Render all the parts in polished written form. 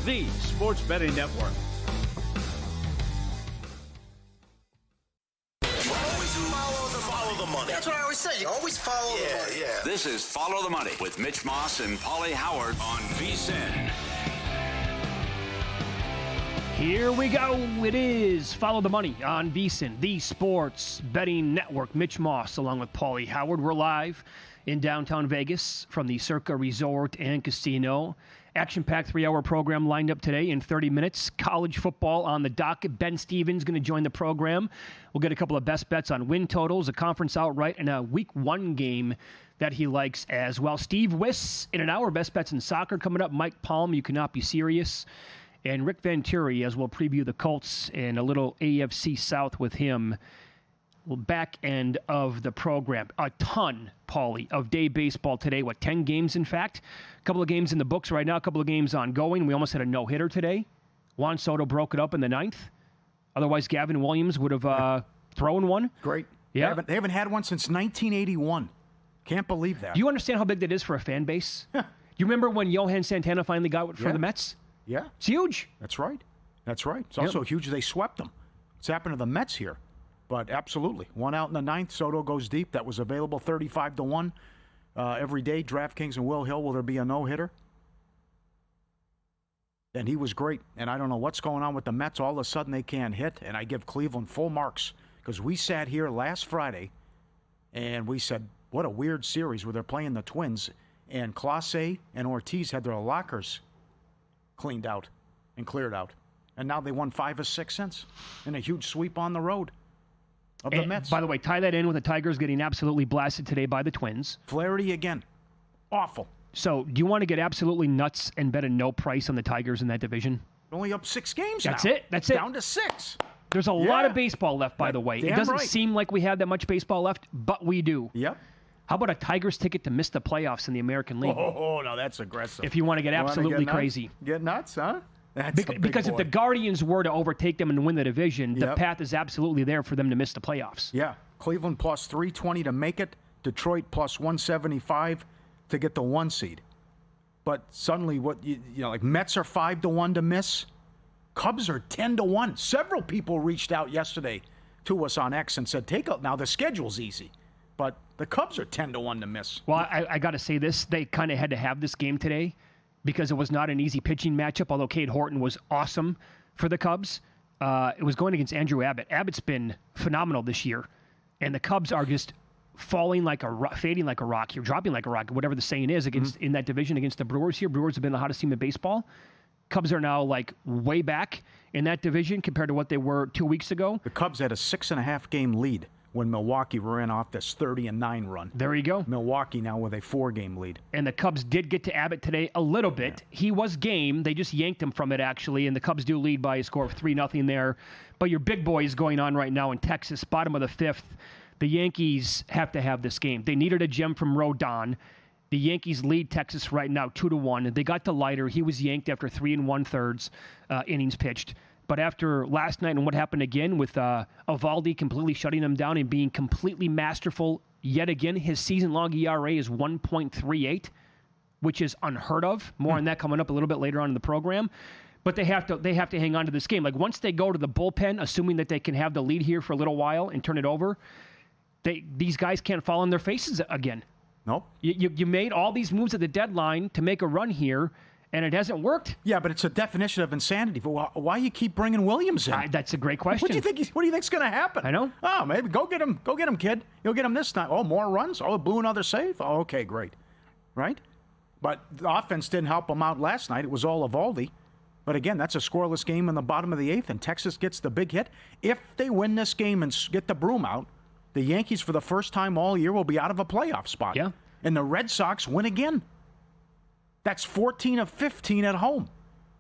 the sports betting network. Follow the money. That's what I always say. You always follow the money. Yeah. This is Follow the Money with Mitch Moss and Paulie Howard on VSiN. Here we go. It is Follow the Money on VSiN, the sports betting network. Mitch Moss along with Paulie Howard. We're live in downtown Vegas from the Circa Resort and Casino. Action-packed 3-hour program lined up today in 30 minutes. College football on the docket. Ben Stevens going to join the program. We'll get a couple of best bets on win totals, a conference outright, and a week 1 game that he likes as well. Steve Wiss in an hour. Best bets in soccer coming up. Mike Palm, You Cannot Be Serious. And Rick Venturi, as we'll preview the Colts and a little AFC South with him. Back end of the program. A ton, Paulie, of day baseball today. 10 games, in fact? A couple of games in the books right now, a couple of games ongoing. We almost had a no-hitter today. Juan Soto broke it up in the 9th. Otherwise, Gavin Williams would have thrown one. Great. Yeah. They haven't had one since 1981. Can't believe that. Do you understand how big that is for a fan base? You remember when Johan Santana finally got it for the Mets? Yeah. It's huge. That's right. It's also huge they swept them. It's happened to the Mets here. But absolutely. One out in the 9th. Soto goes deep. That was available 35-1 every day. DraftKings and Will Hill. Will there be a no-hitter? And he was great. And I don't know what's going on with the Mets. All of a sudden they can't hit. And I give Cleveland full marks. Because we sat here last Friday and we said, what a weird series where they're playing the Twins. And Clase and Ortiz had their lockers cleaned out and cleared out. And now they won 5 or 6 cents in a huge sweep on the road. Of the Mets. By the way, tie that in with the Tigers getting absolutely blasted today by the Twins. Flaherty again. Awful. So, do you want to get absolutely nuts and bet a no price on the Tigers in that division? Only up 6 games That's now. it. That's it. Down to 6. There's a lot of baseball left, by the way. It doesn't seem like we have that much baseball left, but we do. Yep. How about a Tigers ticket to miss the playoffs in the American League? Oh, no, that's aggressive. If you want to get absolutely crazy. Get nuts, huh? Because if the Guardians were to overtake them and win the division, the path is absolutely there for them to miss the playoffs. Yeah. Cleveland plus 320 to make it. Detroit plus 175 to get the 1 seed. But suddenly, like Mets are 5-1 to miss. Cubs are 10-1. Several people reached out yesterday to us on X and said, now the schedule's easy. But the Cubs are 10-1 to miss. Well, I got to say this. They kind of had to have this game today, because it was not an easy pitching matchup, although Cade Horton was awesome for the Cubs. It was going against Andrew Abbott. Abbott's been phenomenal this year, and the Cubs are just fading like a rock here, dropping like a rock, whatever the saying is, in that division against the Brewers here. Brewers have been the hottest team in baseball. Cubs are now way back in that division compared to what they were 2 weeks ago. The Cubs had a 6.5 game lead when Milwaukee ran off this 30-9 run. There you go. Milwaukee now with a 4-game lead. And the Cubs did get to Abbott today a little bit. Yeah. He was game. They just yanked him from it, actually, and the Cubs do lead by a score of 3-0 there. But your big boy is going on right now in Texas, bottom of the 5th. The Yankees have to have this game. They needed a gem from Rodon. The Yankees lead Texas right now 2-1. They got to Leiter. He was yanked after 3 1/3 innings pitched. But after last night and what happened again with Eovaldi completely shutting them down and being completely masterful yet again, his season-long ERA is 1.38, which is unheard of. More on that coming up a little bit later on in the program. But they have to hang on to this game. Like once they go to the bullpen, assuming that they can have the lead here for a little while and turn it over, these guys can't fall on their faces again. Nope. You made all these moves at the deadline to make a run here, and it hasn't worked. Yeah, but it's a definition of insanity. Why you keep bringing Williams in? That's a great question. What do you think's going to happen? I know. Oh, maybe go get him, kid. You'll get him this time. Oh, more runs. Oh, blew another save. Oh, okay, great. Right? But the offense didn't help them out last night. It was all Eovaldi. But again, that's a scoreless game in the bottom of the 8th, and Texas gets the big hit. If they win this game and get the broom out, the Yankees, for the first time all year, will be out of a playoff spot. Yeah. And the Red Sox win again. That's 14 of 15 at home.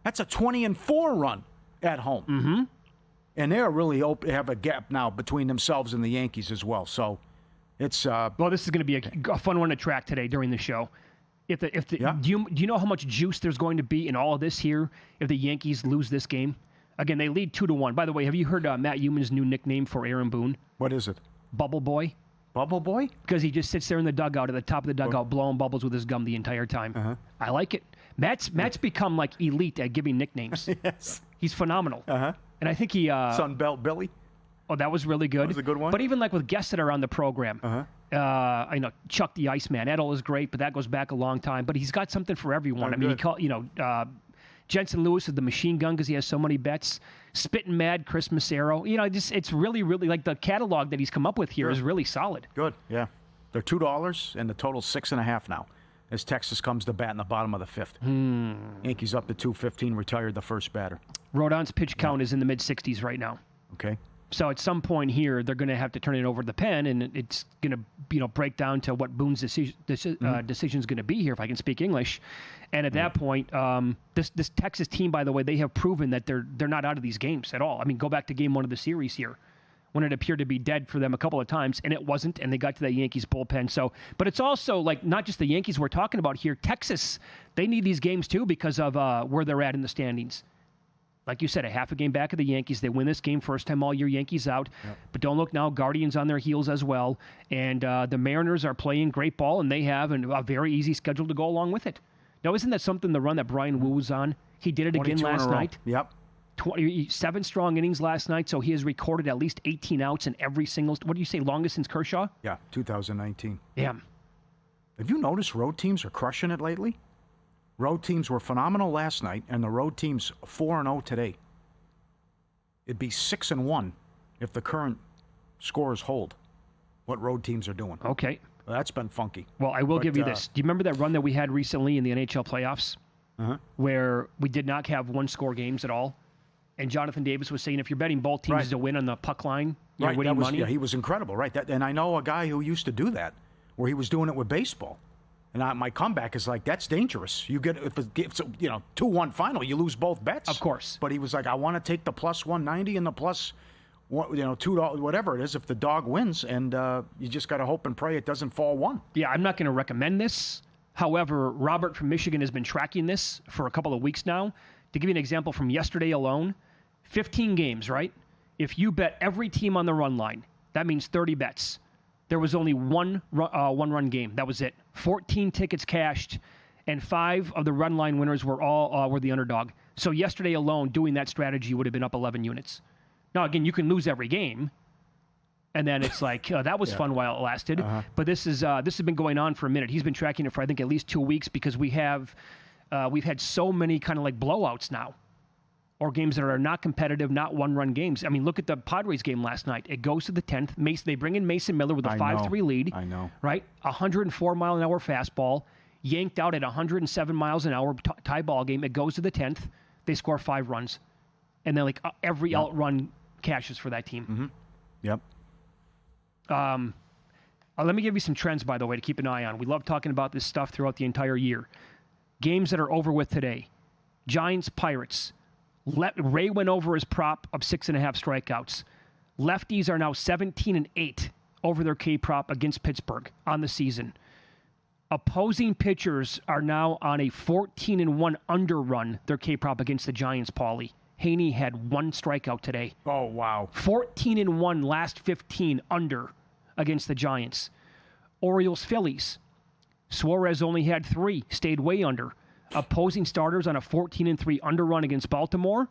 That's a 20-4 run at home. Mm-hmm. And they're really have a gap now between themselves and the Yankees as well. So it's well, this is going to be a fun one to track today during the show. Do you know how much juice there's going to be in all of this here if the Yankees lose this game? Again, they lead 2-1. By the way, have you heard Matt Euman's new nickname for Aaron Boone? What is it? Bubble Boy. Bubble Boy? Because he just sits there in the dugout, at the top of the dugout, blowing bubbles with his gum the entire time. Uh-huh. I like it. Matt's become like elite at giving nicknames. Yes. He's phenomenal. Uh-huh. And I think he... Sunbelt Billy. Oh, that was really good. That was a good one. But even like with guests that are on the program, I know Chuck the Iceman, Edel is great, but that goes back a long time. But he's got something for everyone. Oh, I mean, good. Jensen Lewis is the machine gun because he has so many bets. Spittin' Mad, Chris Massero. It's really, really like the catalog that he's come up with here is really solid. Good, yeah. They're $2, and the total's 6.5 now. As Texas comes to bat in the bottom of the fifth. Yankees up to 215, retired the first batter. Rodon's pitch count is in the mid-60s right now. Okay. So at some point here, they're going to have to turn it over to the pen, and it's going to break down to what Boone's decision is going to be here, if I can speak English. And at that point, this Texas team, by the way, they have proven that they're not out of these games at all. I mean, go back to game 1 of the series here, when it appeared to be dead for them a couple of times, and it wasn't, and they got to that Yankees bullpen. So, but it's also like not just the Yankees we're talking about here. Texas, they need these games too because of where they're at in the standings. Like you said, a half a game back of the Yankees. They win this game, first time all year, Yankees out. Yep. But don't look now, Guardians on their heels as well. And the Mariners are playing great ball, and they have a very easy schedule to go along with it. Now, isn't that something, the run that Brian Wu was on? He did it again last night. Yep. 7 strong innings last night, so he has recorded at least 18 outs in every single... What do you say, longest since Kershaw? Yeah, 2019. Yeah. Have you noticed road teams are crushing it lately? Road teams were phenomenal last night, and the road team's 4-0 today. It'd be 6-1 if the current scores hold, what road teams are doing. Okay. Well, that's been funky. Well, I will give you this. Do you remember that run that we had recently in the NHL playoffs where we did not have one-score games at all? And Jonathan Davis was saying if you're betting both teams to win on the puck line, you're winning money. Yeah, he was incredible, right? And I know a guy who used to do that, where he was doing it with baseball. And my comeback is like, that's dangerous. You get if it's 2-1 final, you lose both bets. Of course. But he was like, I want to take the plus 190 and the plus, $2, whatever it is, if the dog wins, and you just got to hope and pray it doesn't fall 1. Yeah, I'm not going to recommend this. However, Robert from Michigan has been tracking this for a couple of weeks now. To give you an example from yesterday alone, 15 games, right? If you bet every team on the run line, that means 30 bets. There was only one run game. That was it. 14 tickets cashed, and 5 of the run line winners were the underdog. So yesterday alone, doing that strategy would have been up 11 units. Now, again, you can lose every game, and then it's like, that was fun while it lasted. But this has been going on for a minute. He's been tracking it for, I think, at least 2 weeks because we've had so many kind of like blowouts now, or games that are not competitive, not one-run games. I mean, look at the Padres game last night. It goes to the 10th. They bring in Mason Miller with a 5-3 lead. I know. Right? 104-mile-an-hour fastball, yanked out at 107 miles an hour, tie ball game. It goes to the 10th. They score 5 runs. And then, every outrun cashes for that team. Mm-hmm. Yep. Let me give you some trends, by the way, to keep an eye on. We love talking about this stuff throughout the entire year. Games that are over with today. Giants, Pirates. Ray went over his prop of 6.5 strikeouts. Lefties are now 17-8 over their K prop against Pittsburgh on the season. Opposing pitchers are now on a 14-1 underrun their K prop against the Giants, Paulie. Haney had 1 strikeout today. Oh, wow. 14-1 last 15 under against the Giants. Orioles, Phillies. Suarez only had 3, stayed way under. Opposing starters on a 14-3 underrun against Baltimore.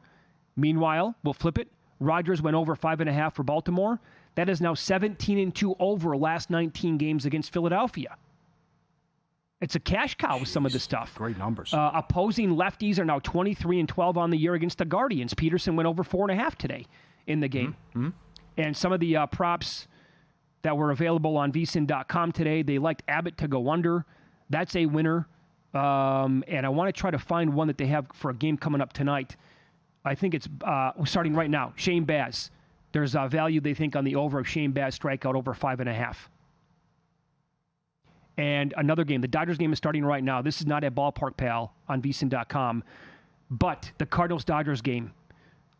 Meanwhile, we'll flip it. Rogers went over 5.5 for Baltimore. That is now 17-2 over last 19 games against Philadelphia. It's a cash cow with some of this stuff. Great numbers. Opposing lefties are now 23-12 on the year against the Guardians. Peterson went over 4.5 today in the game. Mm-hmm. And some of the props that were available on VSiN.com today, they liked Abbott to go under. That's a winner. And I want to try to find one that they have for a game coming up tonight. I think it's starting right now. Shane Baz. There's a value, they think, on the over of Shane Baz strikeout over 5.5. And another game. The Dodgers game is starting right now. This is not at Ballpark Pal on VSiN.com. But the Cardinals-Dodgers game.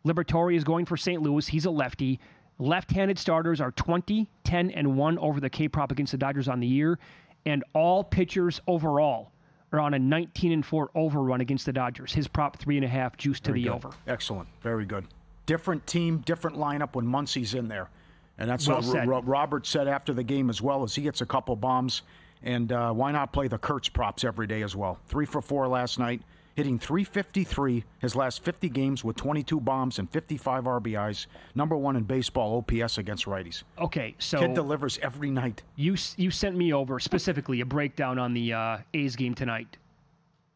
Liberatore is going for St. Louis. He's a lefty. Left-handed starters are 20-10-1 over the K-prop against the Dodgers on the year. And all pitchers overall are on a 19-4 overrun against the Dodgers. His prop 3.5 juice to the over. Excellent. Very good. Different team, different lineup when Muncie's in there. And that's well what Robert said after the game as well, as he hits a couple bombs. And why not play the Kurtz props every day as well? 3 for 4 last night. hitting .353 his last 50 games with 22 bombs and 55 RBIs. Number 1 in baseball OPS against righties. Okay, so Kid delivers every night. You sent me over specifically a breakdown on the A's game tonight.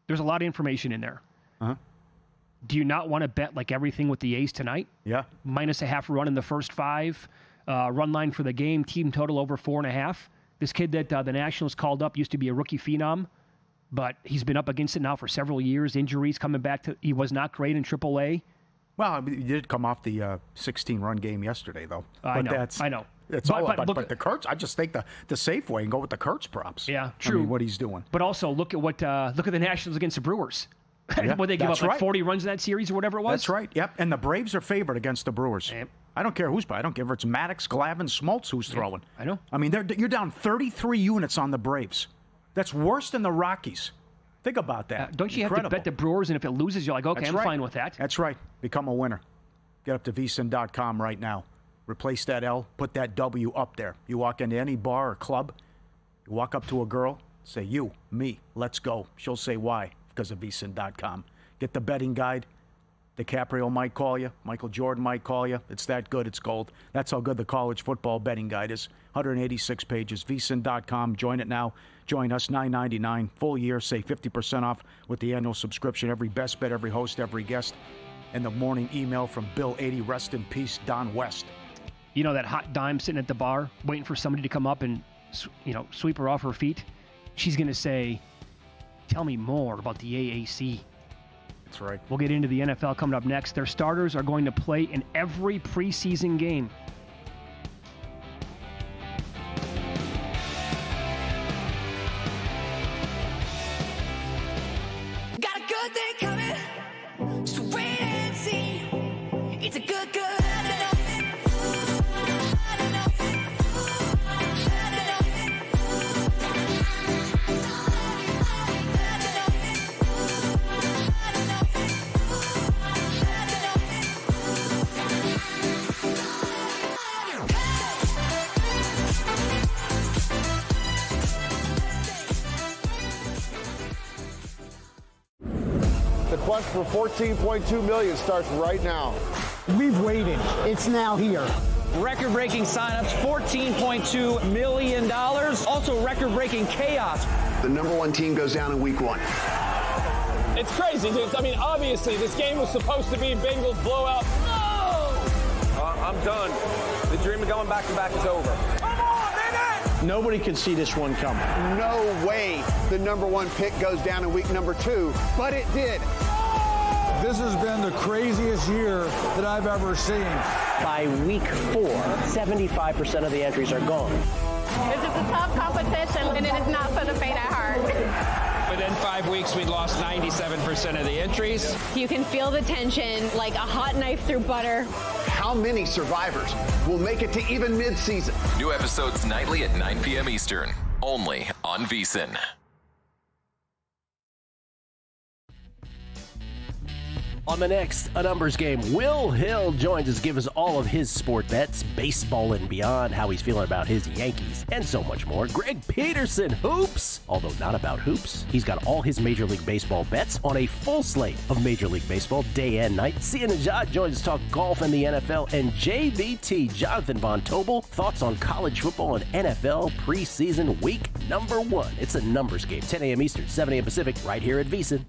There's a lot of information in there. Uh-huh. Do you not want to bet like everything with the A's tonight? Yeah. Minus a half run in the first 5. Run line for the game. Team total over 4.5. This kid that the Nationals called up used to be a rookie phenom, but he's been up against it now for several years. Injuries coming back to. He was not great in AAA. Well, I mean, he did come off the 16-run game yesterday, though. I know. It's all about the Kurtz. I just take the safe way and go with the Kurtz props. Yeah, true. I mean, what he's doing. But also look at the Nationals against the Brewers. Yeah, what they give up, like right. 40 runs in that series or whatever it was? That's right, yep. And the Braves are favored against the Brewers. Yep. I don't care who's, but I don't care if it's Maddox, Glavine, Smoltz who's throwing. I know. I mean, you're down 33 units on the Braves. That's worse than the Rockies. Think about that. Don't you have to bet the Brewers, and if it loses, you're like, okay, That's I'm right. fine with that. That's right. Become a winner. Get up to VSiN.com right now. Replace that L, put that W up there. You walk into any bar or club, you walk up to a girl, say, you, me, let's go. She'll say why, because of VSiN.com. Get the betting guide. DiCaprio might call you. Michael Jordan might call you. It's that good. It's gold. That's how good the college football betting guide is. 186 pages. VSiN.com. Join it now. Join us. $9.99. Full year. Save 50% off with the annual subscription. Every best bet, every host, every guest. And the morning email from Bill 80. Rest in peace, Don West. You know that hot dime sitting at the bar waiting for somebody to come up and sweep her off her feet? She's going to say, tell me more about the AAC. That's right. We'll get into the NFL coming up next. Their starters are going to play in every preseason game. Got a good thing coming, so wait and see. It's a good. The quest for $14.2 million starts right now. We've waited. It's now here. Record-breaking signups, $14.2 million. Also record-breaking chaos. The number 1 team goes down in week 1. It's crazy, dude. I mean, obviously, this game was supposed to be Bengals blowout. No! I'm done. The dream of going back-to-back is over. Come on, baby! Nobody could see this one coming. No way the number 1 pick goes down in week number 2, but it did. This has been the craziest year that I've ever seen. By week 4, 75% of the entries are gone. This is a tough competition, and it is not for the faint at heart. Within 5 weeks, we lost 97% of the entries. You can feel the tension like a hot knife through butter. How many survivors will make it to even mid-season? New episodes nightly at 9 p.m. Eastern, only on VSiN. On the next A Numbers Game, Will Hill joins us to give us all of his sport bets, baseball and beyond, how he's feeling about his Yankees, and so much more. Greg Peterson, hoops! Although not about hoops. He's got all his Major League Baseball bets on a full slate of Major League Baseball day and night. Sia Najad joins us to talk golf and the NFL, and JVT, Jonathan Von Tobel, thoughts on college football and NFL preseason week number 1. It's A Numbers Game, 10 a.m. Eastern, 7 a.m. Pacific, right here at VSiN.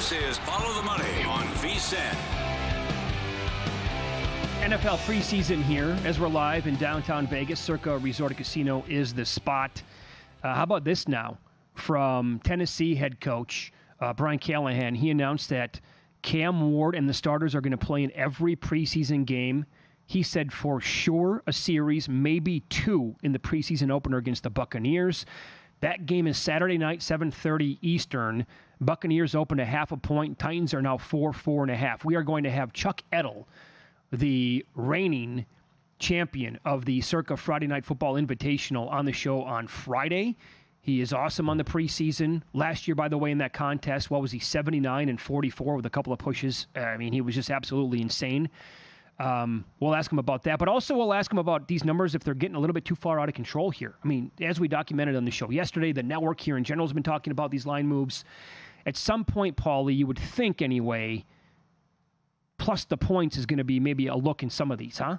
This is Follow the Money on VSiN. NFL preseason here as we're live in downtown Vegas. Circa Resort and Casino is the spot. How about this now? From Tennessee head coach Brian Callahan, he announced that Cam Ward and the starters are going to play in every preseason game. He said for sure a series, maybe two in the preseason opener against the Buccaneers. That game is Saturday night, 7:30 Eastern. Buccaneers open a 0.5 point. Titans are now 4.5. We are going to have Chuck Edel, the reigning champion of the Circa Friday Night Football Invitational, on the show on Friday. He is awesome on the preseason. Last year, by the way, in that contest, what was he, 79-44 with a couple of pushes? I mean, he was just absolutely insane. We'll ask him about that, but also we'll ask him about these numbers if they're getting a little bit too far out of control here. I mean, as we documented on the show yesterday, the network here in general has been talking about these line moves. At some point, Paulie, you would think anyway, plus the points is going to be maybe a look in some of these, huh?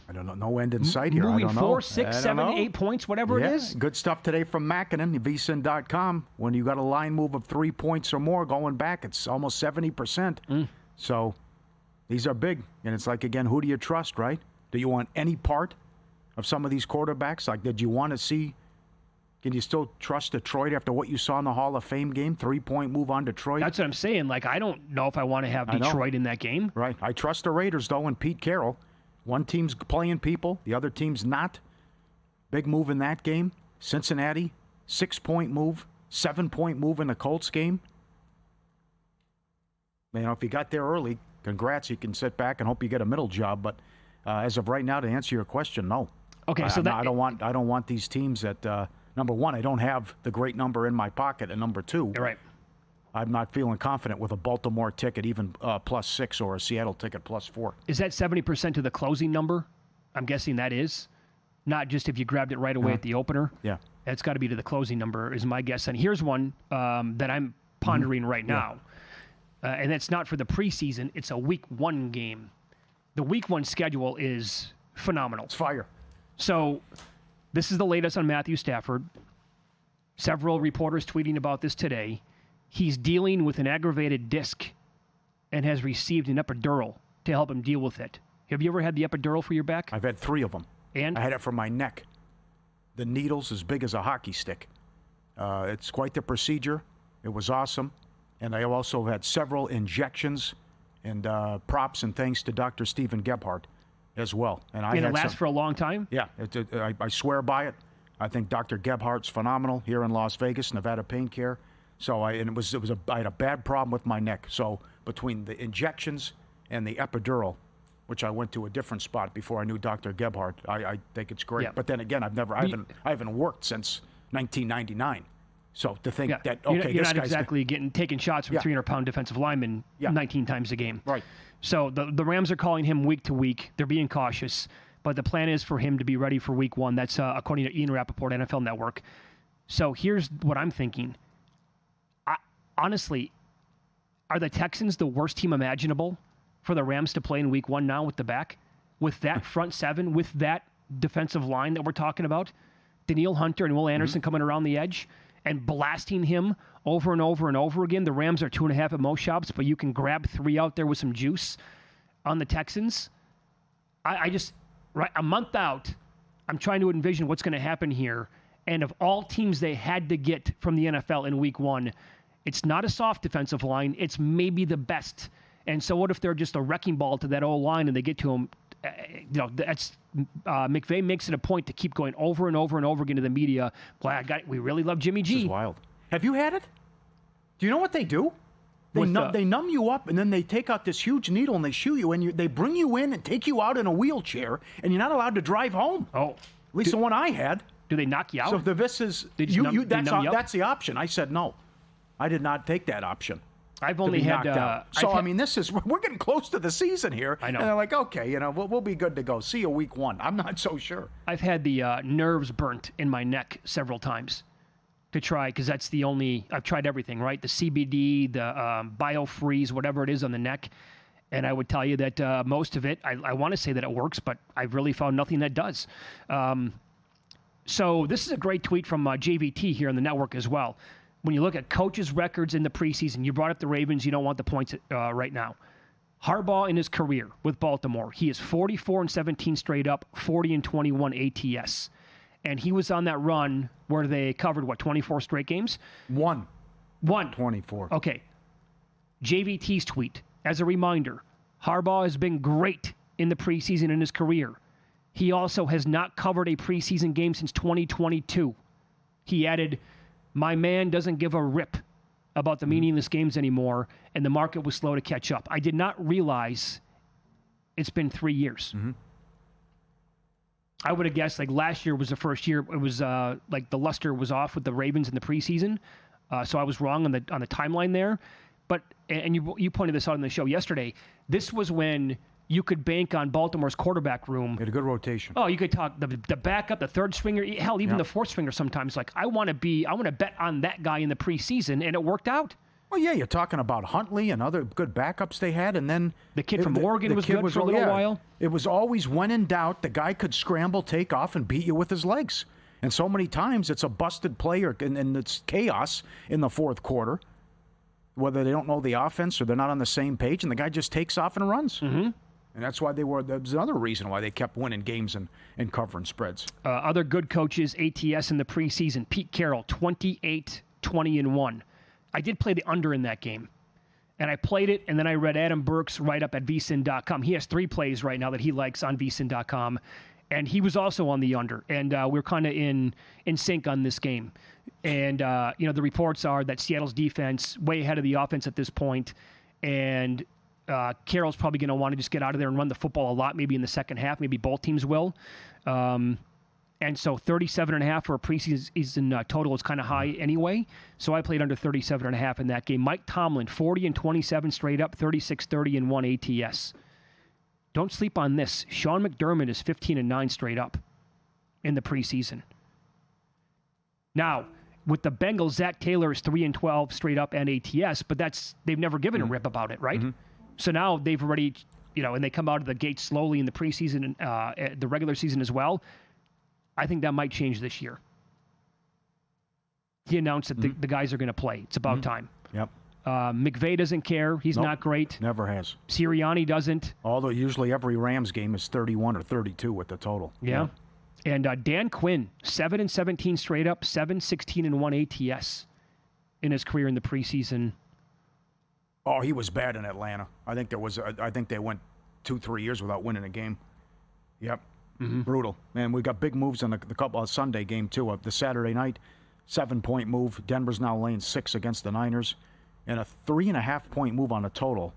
I don't know. No end in sight here. Moving I don't know. 4, 6, 7, 8 points, whatever it is. Good stuff today from Mackinnon, VSiN.com. When you got a line move of 3 points or more going back, it's almost 70%. So these are big. And it's like, again, who do you trust, right? Do you want any part of some of these quarterbacks? Like, did you want to see, can you still trust Detroit after what you saw in the Hall of Fame game? 3-point move on Detroit. That's what I'm saying. Like, I don't know if I want to have Detroit in that game. Right. I trust the Raiders, though, and Pete Carroll. One team's playing people, the other team's not. Big move in that game. Cincinnati, 6-point move, 7-point move in the Colts game. You know, if you got there early, congrats. You can sit back and hope you get a middle job. But as of right now, to answer your question, no. Okay, so I don't want these teams that number one, I don't have the great number in my pocket, and number two, you're right. I'm not feeling confident with a Baltimore ticket, even +6, or a Seattle ticket +4. Is that 70% to the closing number? I'm guessing that is. Not just if you grabbed it right away at the opener. Yeah. That's got to be to the closing number, is my guess. And here's one that I'm pondering right now. And that's not for the preseason. It's a week 1 game. The week 1 schedule is phenomenal. It's fire. So this is the latest on Matthew Stafford. Several reporters tweeting about this today. He's dealing with an aggravated disc and has received an epidural to help him deal with it. Have you ever had the epidural for your back? I've had 3 of them. And? I had it for my neck. The needle's as big as a hockey stick. It's quite the procedure. It was awesome. And I also had several injections and props and thanks to Dr. Stephen Gebhardt as well. And it lasts for a long time? Yeah. I swear by it. I think Dr. Gebhardt's phenomenal here in Las Vegas, Nevada Pain Care. So I had a bad problem with my neck. So between the injections and the epidural, which I went to a different spot before I knew Dr. Gebhardt, I think it's great. Yeah. But then again, I haven't worked since 1999. So to think that you're not exactly taking shots from 300-pound defensive linemen 19 times a game. Right. So the Rams are calling him week to week. They're being cautious, but the plan is for him to be ready for week 1. That's according to Ian Rappaport, NFL Network. So here's what I'm thinking. Honestly, are the Texans the worst team imaginable for the Rams to play in week 1 now with the back? With that front seven, with that defensive line that we're talking about? Danielle Hunter and Will Anderson coming around the edge and blasting him over and over and over again. The Rams are 2.5 at most shops, but you can grab 3 out there with some juice on the Texans. I just, right, a month out, I'm trying to envision what's going to happen here. And of all teams they had to get from the NFL in week 1, it's not a soft defensive line. It's maybe the best. And so what if they're just a wrecking ball to that old line and they get to him? That's McVay makes it a point to keep going over and over and over again to the media. Boy, we really love Jimmy G. This is wild. Have you had it? Do you know what they do? They numb you up, and then they take out this huge needle and they shoot you, and they bring you in and take you out in a wheelchair, and you're not allowed to drive home. Oh. At least the one I had. Do they knock you out? So this is that's the option. I said no. I did not take that option. I've only had. We're getting close to the season here. I know. And they're like, okay, we'll be good to go. See you week 1. I'm not so sure. I've had the nerves burnt in my neck several times to try, because that's the only. I've tried everything, right? The CBD, the BioFreeze, whatever it is on the neck. And I would tell you that most of it, I want to say that it works, but I've really found nothing that does. So this is a great tweet from JVT here on the network as well. when you look at coaches' records in the preseason, you brought up the Ravens. You don't want the points right now. Harbaugh in his career with Baltimore, he is 44-17 straight up, 40-21 ATS. And he was on that run where they covered, 24 straight games? One. 24. Okay. JVT's tweet, as a reminder, Harbaugh has been great in the preseason in his career. He also has not covered a preseason game since 2022. He added, my man doesn't give a rip about the meaningless games anymore, and the market was slow to catch up. I did not realize it's been 3 years. Mm-hmm. I would have guessed last year was the first year. It was the luster was off with the Ravens in the preseason, so I was wrong on the timeline there. But and you pointed this out on the show yesterday. This was when you could bank on Baltimore's quarterback room. Had a good rotation. Oh, you could talk the backup, the third stringer, hell, even the fourth stringer sometimes. I want to bet on that guy in the preseason, and it worked out. Well, yeah, you're talking about Huntley and other good backups they had, and then the kid from Oregon was good for a little while. It was always when in doubt, the guy could scramble, take off, and beat you with his legs. And so many times it's a busted play and it's chaos in the fourth quarter, whether they don't know the offense or they're not on the same page, and the guy just takes off and runs. Mm-hmm. And that's why that was another reason why they kept winning games and covering spreads. Other good coaches, ATS in the preseason, Pete Carroll, 28-20-1. I did play the under in that game. And I played it, and then I read Adam Burke's write-up at VSiN.com. He has 3 plays right now that he likes on VSiN.com. And he was also on the under. And we're kind of in sync on this game. And, the reports are that Seattle's defense way ahead of the offense at this point. And Carroll's probably going to want to just get out of there and run the football a lot, maybe in the second half. Maybe both teams will. And so 37.5 for a preseason total is kind of high anyway. So I played under 37.5 in that game. Mike Tomlin, 40-27 straight up, 36-30-1 ATS. Don't sleep on this. Sean McDermott is 15-9 straight up in the preseason. Now, with the Bengals, Zach Taylor is 3-12 straight up and ATS, but they've never given a rip about it, right? Mm-hmm. So now they've already, and they come out of the gate slowly in the preseason and the regular season as well. I think that might change this year. He announced that the guys are going to play. It's about time. Yep. McVay doesn't care. He's not great. Never has. Sirianni doesn't. Although usually every Rams game is 31 or 32 with the total. Yeah. And Dan Quinn, 7-17 straight up, 7-16-1 ATS in his career in the preseason. Oh, he was bad in Atlanta. I think they went 2-3 years without winning a game. Yep. Mm-hmm. Brutal. Man, we got big moves on the Sunday game, too. The Saturday night, 7-point move. Denver's now laying 6 against the Niners. And a 3.5-point move on the total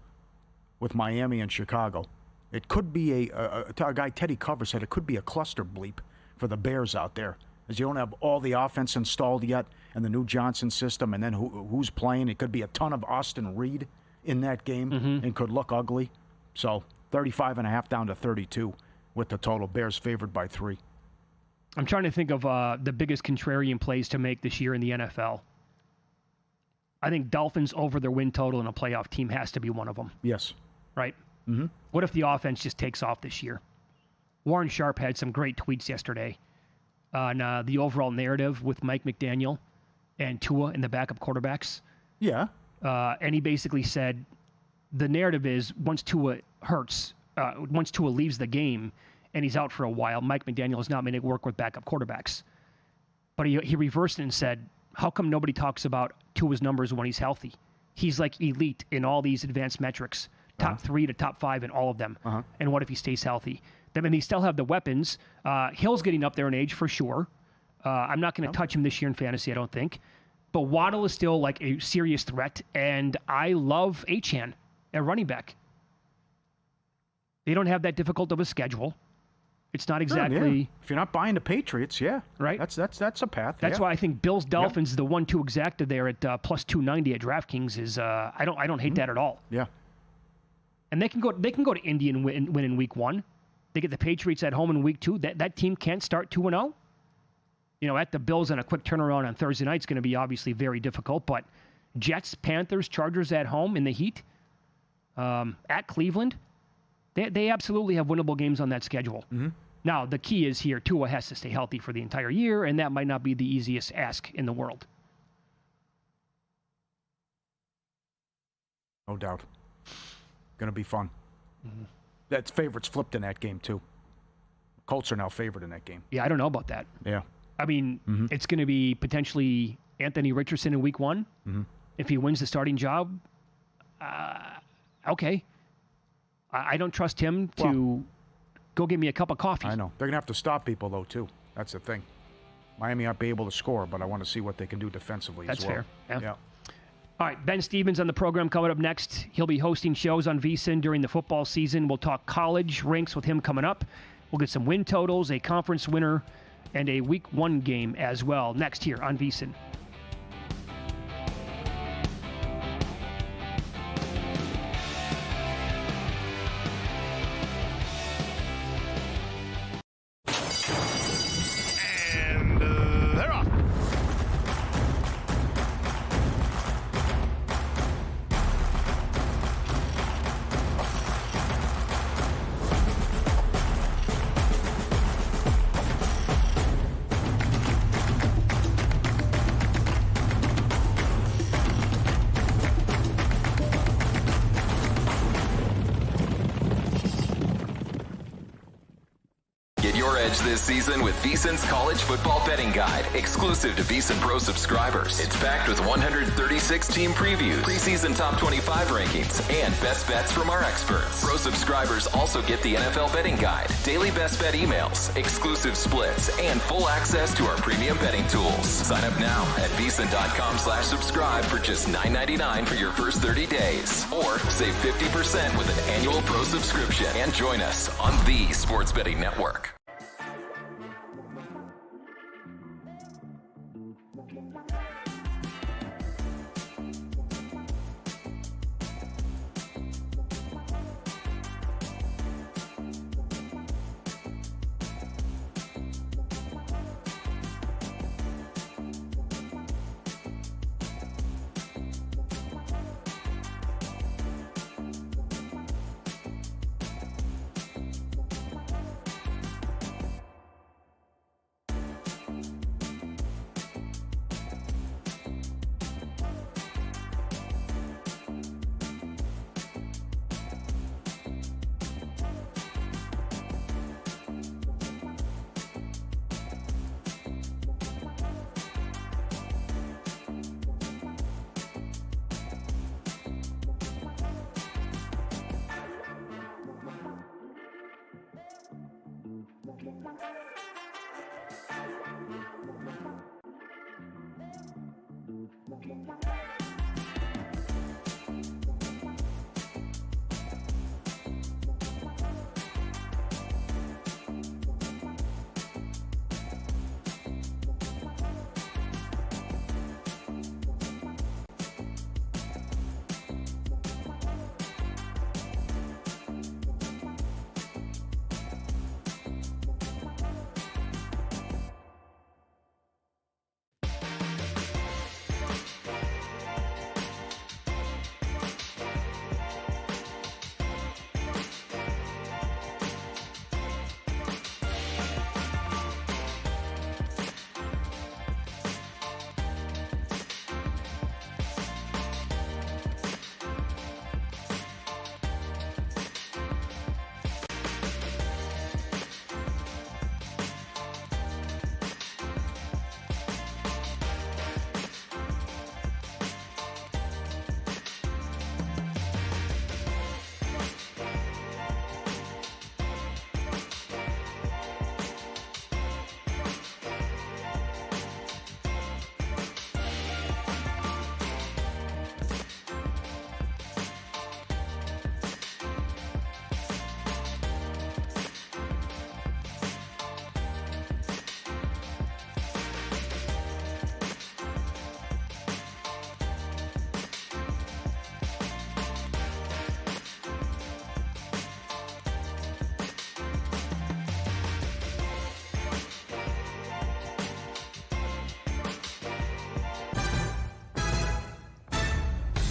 with Miami and Chicago. It could be a guy, Teddy Cover, said it could be a cluster bleep for the Bears out there, as you don't have all the offense installed yet and the new Johnson system, and then who's playing. It could be a ton of Austin Reed in that game and could look ugly. So 35.5 down to 32 with the total. Bears favored by 3. I'm trying to think of the biggest contrarian plays to make this year in the NFL. I think Dolphins over their win total in a playoff team has to be one of them. Yes. Right? Mm-hmm. What if the offense just takes off this year? Warren Sharp had some great tweets yesterday on the overall narrative with Mike McDaniel and Tua and the backup quarterbacks. Yeah. And he basically said the narrative is once Tua leaves the game and he's out for a while, Mike McDaniel is not going to work with backup quarterbacks. But he reversed it and said, how come nobody talks about Tua's numbers when he's healthy? He's like elite in all these advanced metrics, top 3 to top 5 in all of them. And what if he stays healthy? I mean, they still have the weapons. Hill's getting up there in age for sure. I'm not going to touch him this year in fantasy, I don't think. But Waddle is still like a serious threat, and I love Achane at running back. They don't have that difficult of a schedule. It's not exactly. Sure, yeah. If you're not buying the Patriots, right. That's a path. That's why I think Bills Dolphins, the 1-2 exacta there at plus 290 at DraftKings is. I don't hate that at all. Yeah. And they can go to Indy and win in week 1. They get the Patriots at home in week 2. That team can't start 2-0. At the Bills on a quick turnaround on Thursday night is going to be obviously very difficult. But Jets, Panthers, Chargers at home in the heat. At Cleveland, they absolutely have winnable games on that schedule. Mm-hmm. Now, the key is here, Tua has to stay healthy for the entire year, and that might not be the easiest ask in the world. No doubt. Going to be fun. Mm-hmm. That's favorites flipped in that game, too. Colts are now favored in that game. Yeah, I don't know about that. Yeah. I mean, it's going to be potentially Anthony Richardson in week 1. Mm-hmm. If he wins the starting job, okay. I don't trust him to go get me a cup of coffee. I know. They're going to have to stop people, though, too. That's the thing. Miami might be able to score, but I want to see what they can do defensively as well. That's fair. Yeah. All right, Ben Stevens on the program coming up next. He'll be hosting shows on VSiN during the football season. We'll talk college ranks with him coming up. We'll get some win totals, a conference winner, and a week 1 game as well next here on VSiN. This season with VSiN's College Football Betting Guide, exclusive to VSiN Pro subscribers. It's packed with 136 team previews, preseason top 25 rankings, and best bets from our experts. Pro subscribers also get the NFL Betting Guide, daily best bet emails, exclusive splits, and full access to our premium betting tools. Sign up now at VSiN.com/subscribe for just $9.99 for your first 30 days. Or save 50% with an annual Pro subscription and join us on the Sports Betting Network.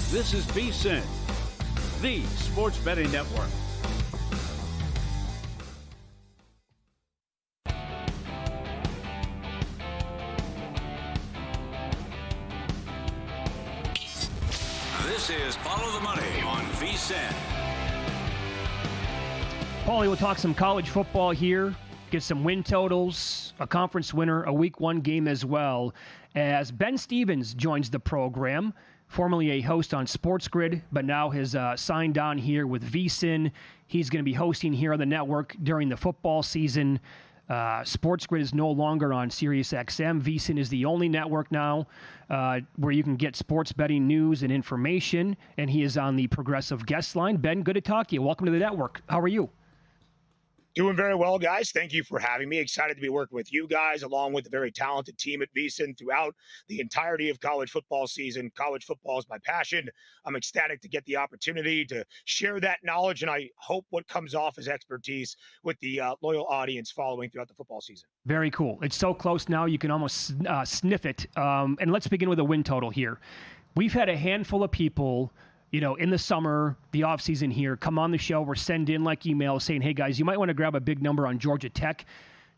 This is VSiN, the Sports Betting Network. This is Follow the Money on VSiN. Paulie, we'll talk some college football here, get some win totals, a conference winner, a week one game as well, as Ben Stevens joins the program, formerly a host on Sports Grid, but now has signed on here with VSiN. He's going to be hosting here on the network during the football season. Sports Grid is no longer on SiriusXM. VSiN is the only network now where you can get sports betting news and information, and he is on the Progressive Guest Line. Ben, good to talk to you. Welcome to the network. How are you? Doing very well, guys. Thank you for having me. Excited to be working with you guys, along with the very talented team at VSiN throughout the entirety of college football season. College football is my passion. I'm ecstatic to get the opportunity to share that knowledge, and I hope what comes off as expertise with the loyal audience following throughout the football season. Very cool. It's so close now you can almost sniff it. And let's begin with a win total here. We've had a handful of people in the summer, the offseason here, come on the show or send in emails saying, hey, guys, you might want to grab a big number on Georgia Tech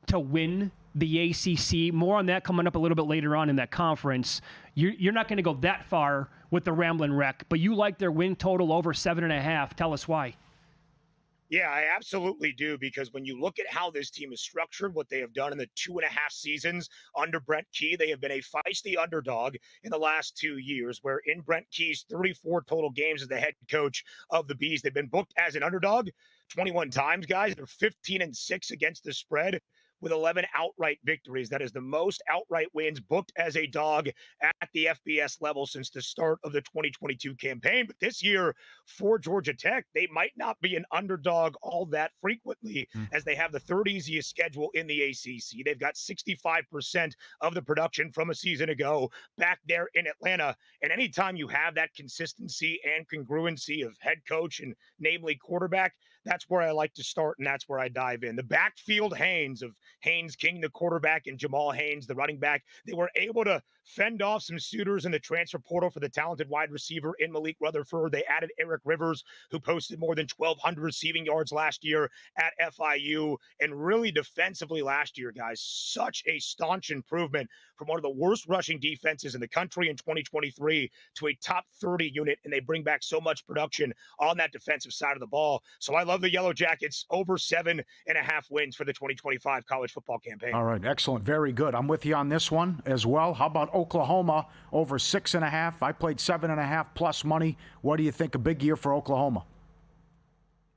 to win the ACC. More on that coming up a little bit later on in that conference. You're not going to go that far with the Ramblin' Wreck, but you like their win total over 7.5. Tell us why. Yeah, I absolutely do, because when you look at how this team is structured, what they have done in the 2.5 seasons under Brent Key, they have been a feisty underdog in the last 2 years, where in Brent Key's 34 total games as the head coach of the Bees, they've been booked as an underdog 21 times, guys. They're 15-6 against the spread, with 11 outright victories. That is the most outright wins booked as a dog at the FBS level since the start of the 2022 campaign. But this year for Georgia Tech, they might not be an underdog all that frequently, as they have the third easiest schedule in the ACC. They've got 65% of the production from a season ago back there in Atlanta. And anytime you have that consistency and congruency of head coach and namely quarterback, that's where I like to start, and that's where I dive in. The backfield Haynes of Haynes King, the quarterback, and Jamal Haynes, the running back, they were able to fend off some suitors in the transfer portal for the talented wide receiver in Malik Rutherford. They added Eric Rivers, who posted more than 1,200 receiving yards last year at FIU. And really defensively last year, guys, such a staunch improvement from one of the worst rushing defenses in the country in 2023 to a top 30 unit, and they bring back so much production on that defensive side of the ball. So I love the Yellow Jackets over 7.5 wins for the 2025 college football campaign. All right, excellent. Very good. I'm with you on this one as well. How about Oklahoma over 6.5? I played 7.5 plus money. What do you think? A big year for Oklahoma?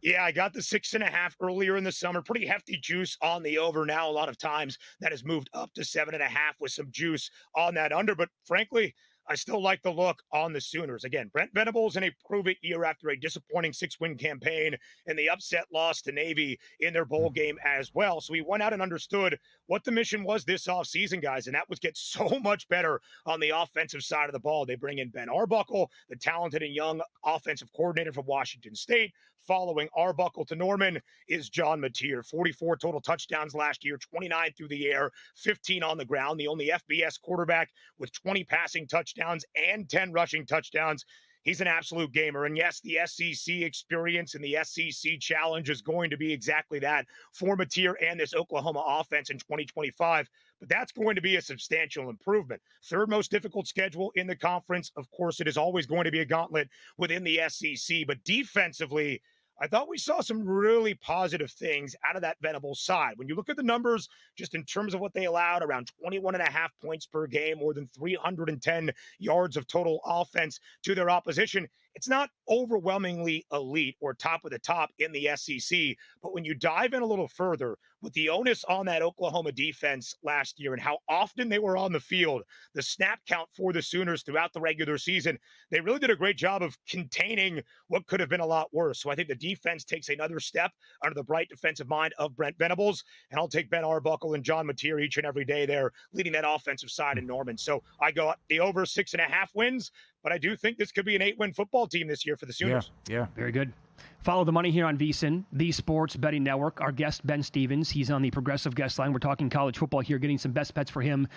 Yeah, I got the 6.5 earlier in the summer. Pretty hefty juice on the over. Now, a lot of times that has moved up to 7.5 with some juice on that under. But frankly, I still like the look on the Sooners. Again, Brent Venables in a prove-it year after a disappointing 6-win campaign and the upset loss to Navy in their bowl game as well. So he went out and understood what the mission was this offseason, guys, and that was get so much better on the offensive side of the ball. They bring in Ben Arbuckle, the talented and young offensive coordinator from Washington State. Following Arbuckle to Norman is John Mateer. 44 total touchdowns last year, 29 through the air, 15 on the ground. The only FBS quarterback with 20 passing touchdowns and 10 rushing touchdowns. He's an absolute gamer. And yes, the SEC experience and the SEC challenge is going to be exactly that for Mateer and this Oklahoma offense in 2025. But that's going to be a substantial improvement. Third most difficult schedule in the conference. Of course, it is always going to be a gauntlet within the SEC. But defensively, I thought we saw some really positive things out of that Venables side. When you look at the numbers, just in terms of what they allowed, around 21.5 points per game, more than 310 yards of total offense to their opposition, it's not overwhelmingly elite or top of the top in the SEC. But when you dive in a little further, with the onus on that Oklahoma defense last year and how often they were on the field, the snap count for the Sooners throughout the regular season, they really did a great job of containing what could have been a lot worse. So I think the defense takes another step under the bright defensive mind of Brent Venables, and I'll take Ben Arbuckle and John Mateer each and every day there leading that offensive side in Norman. So I go the over 6.5 wins, but I do think this could be an 8-win football team this year for the Sooners. Yeah. Very good. Follow the money here on VSiN, the Sports Betting Network. Our guest, Ben Stevens, he's on the Progressive Guest Line. We're talking college football here, getting some best bets for him